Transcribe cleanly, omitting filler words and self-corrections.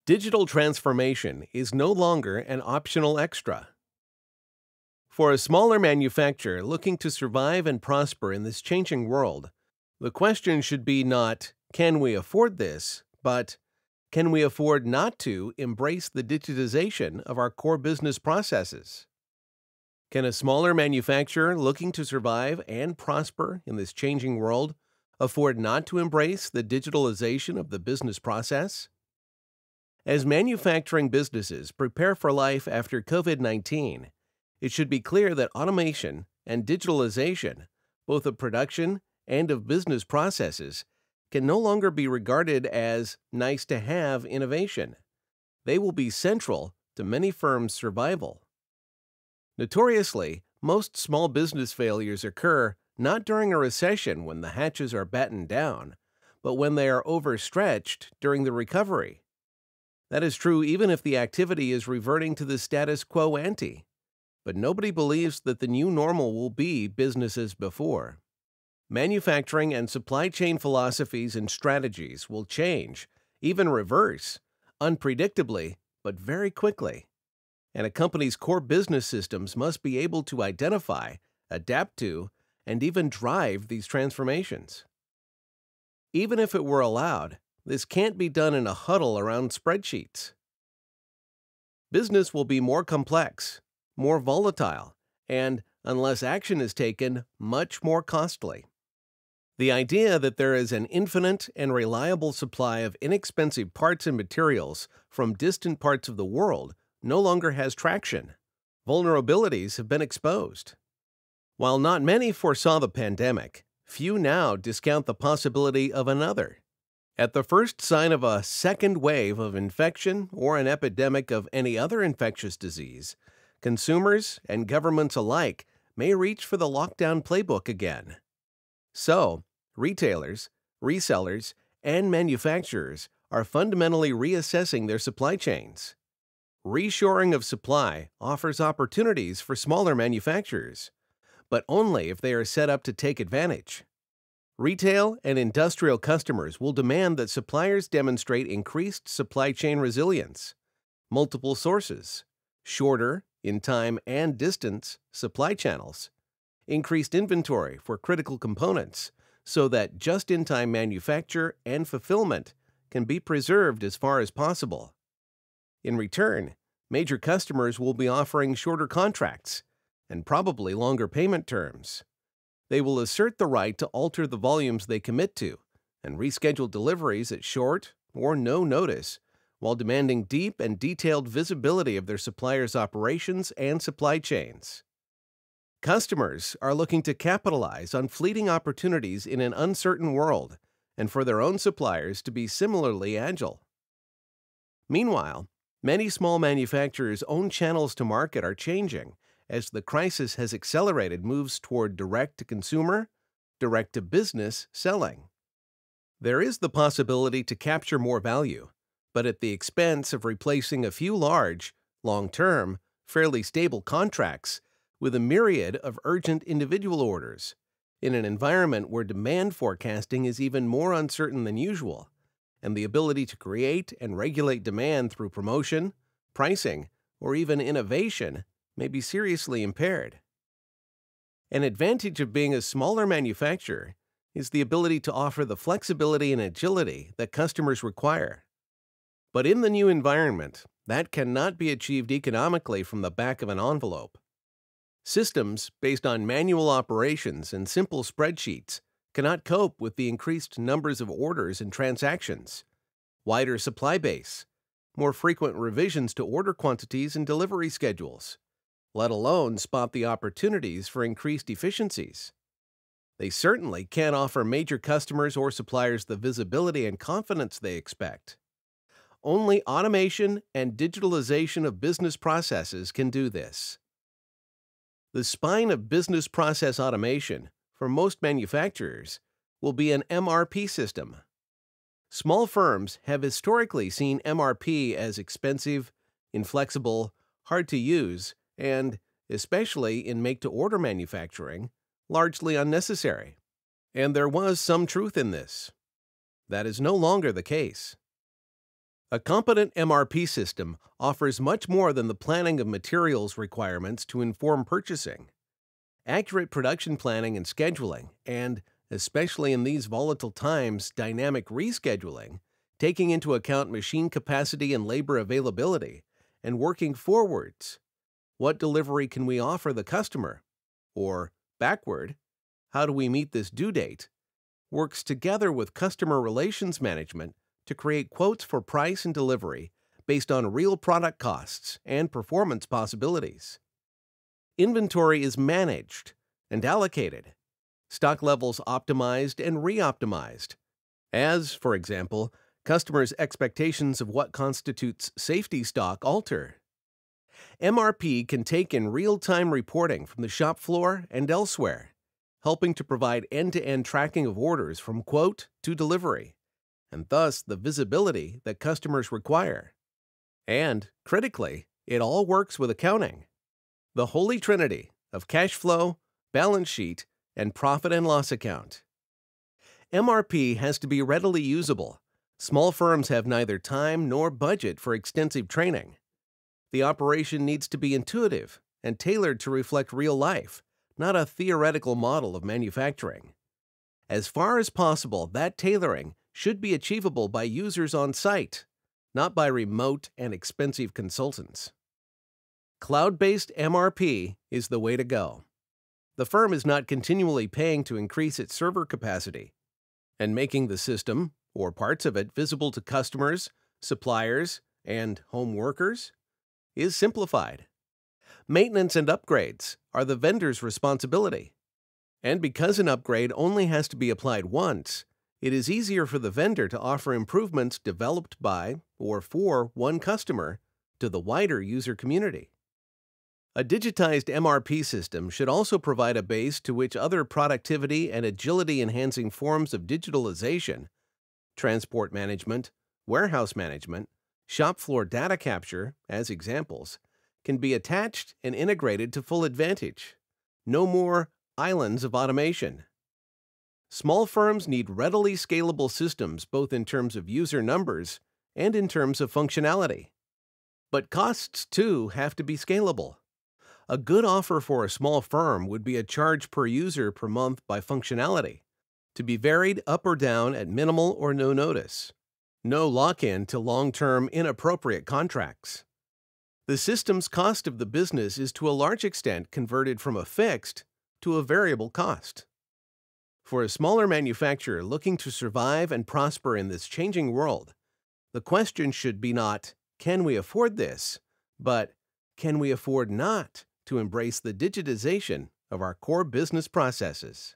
Digital transformation is no longer an optional extra. For a smaller manufacturer looking to survive and prosper in this changing world, the question should be not, can we afford this, but can we afford not to embrace the digitization of our core business processes? Can a smaller manufacturer looking to survive and prosper in this changing world afford not to embrace the digitalization of the business process? As manufacturing businesses prepare for life after COVID-19, it should be clear that automation and digitalization, both of production and of business processes, can no longer be regarded as nice-to-have innovation. They will be central to many firms' survival. Notoriously, most small business failures occur not during a recession when the hatches are battened down, but when they are overstretched during the recovery. That is true even if the activity is reverting to the status quo ante, but nobody believes that the new normal will be business as before. Manufacturing and supply chain philosophies and strategies will change, even reverse, unpredictably, but very quickly. And a company's core business systems must be able to identify, adapt to, and even drive these transformations. Even if it were allowed, this can't be done in a huddle around spreadsheets. Business will be more complex, more volatile, and, unless action is taken, much more costly. The idea that there is an infinite and reliable supply of inexpensive parts and materials from distant parts of the world no longer has traction. Vulnerabilities have been exposed. While not many foresaw the pandemic, few now discount the possibility of another. At the first sign of a second wave of infection or an epidemic of any other infectious disease, consumers and governments alike may reach for the lockdown playbook again. So, retailers, resellers, and manufacturers are fundamentally reassessing their supply chains. Reshoring of supply offers opportunities for smaller manufacturers, but only if they are set up to take advantage. Retail and industrial customers will demand that suppliers demonstrate increased supply chain resilience, multiple sources, shorter, in time and distance, supply channels, increased inventory for critical components so that just-in-time manufacture and fulfillment can be preserved as far as possible. In return, major customers will be offering shorter contracts and probably longer payment terms. They will assert the right to alter the volumes they commit to and reschedule deliveries at short or no notice, while demanding deep and detailed visibility of their suppliers' operations and supply chains. Customers are looking to capitalize on fleeting opportunities in an uncertain world and for their own suppliers to be similarly agile. Meanwhile, many small manufacturers' own channels to market are changing as the crisis has accelerated moves toward direct-to-consumer, direct-to-business selling. There is the possibility to capture more value, but at the expense of replacing a few large, long-term, fairly stable contracts with a myriad of urgent individual orders, in an environment where demand forecasting is even more uncertain than usual, and the ability to create and regulate demand through promotion, pricing, or even innovation may be seriously impaired. An advantage of being a smaller manufacturer is the ability to offer the flexibility and agility that customers require. But in the new environment, that cannot be achieved economically from the back of an envelope. Systems based on manual operations and simple spreadsheets cannot cope with the increased numbers of orders and transactions, wider supply base, more frequent revisions to order quantities and delivery schedules, let alone spot the opportunities for increased efficiencies. They certainly can't offer major customers or suppliers the visibility and confidence they expect. Only automation and digitalization of business processes can do this. The spine of business process automation for most manufacturers will be an MRP system. Small firms have historically seen MRP as expensive, inflexible, hard to use, and, especially in make-to-order manufacturing, largely unnecessary. And there was some truth in this. That is no longer the case. A competent MRP system offers much more than the planning of materials requirements to inform purchasing. Accurate production planning and scheduling, and, especially in these volatile times, dynamic rescheduling, taking into account machine capacity and labor availability, and working forwards. What delivery can we offer the customer? Or, backward, how do we meet this due date? Works together with customer relations management to create quotes for price and delivery based on real product costs and performance possibilities. Inventory is managed and allocated, stock levels optimized and re-optimized, as, for example, customers' expectations of what constitutes safety stock alter. MRP can take in real-time reporting from the shop floor and elsewhere, helping to provide end-to-end tracking of orders from quote to delivery, and thus the visibility that customers require. And, critically, it all works with accounting. The holy trinity of cash flow, balance sheet, and profit and loss account. MRP has to be readily usable. Small firms have neither time nor budget for extensive training. The operation needs to be intuitive and tailored to reflect real life, not a theoretical model of manufacturing. As far as possible, that tailoring should be achievable by users on site, not by remote and expensive consultants. Cloud-based MRP is the way to go. The firm is not continually paying to increase its server capacity, and making the system, or parts of it, visible to customers, suppliers, and home workers is simplified. Maintenance and upgrades are the vendor's responsibility. And because an upgrade only has to be applied once, it is easier for the vendor to offer improvements developed by or for one customer to the wider user community. A digitized MRP system should also provide a base to which other productivity and agility-enhancing forms of digitalization, transport management, warehouse management, shop floor data capture, as examples, can be attached and integrated to full advantage. No more islands of automation. Small firms need readily scalable systems both in terms of user numbers and in terms of functionality. But costs, too, have to be scalable. A good offer for a small firm would be a charge per user per month by functionality, to be varied up or down at minimal or no notice. No lock-in to long-term inappropriate contracts. The system's cost of the business is to a large extent converted from a fixed to a variable cost. For a smaller manufacturer looking to survive and prosper in this changing world, the question should be not, can we afford this, but can we afford not to embrace the digitization of our core business processes?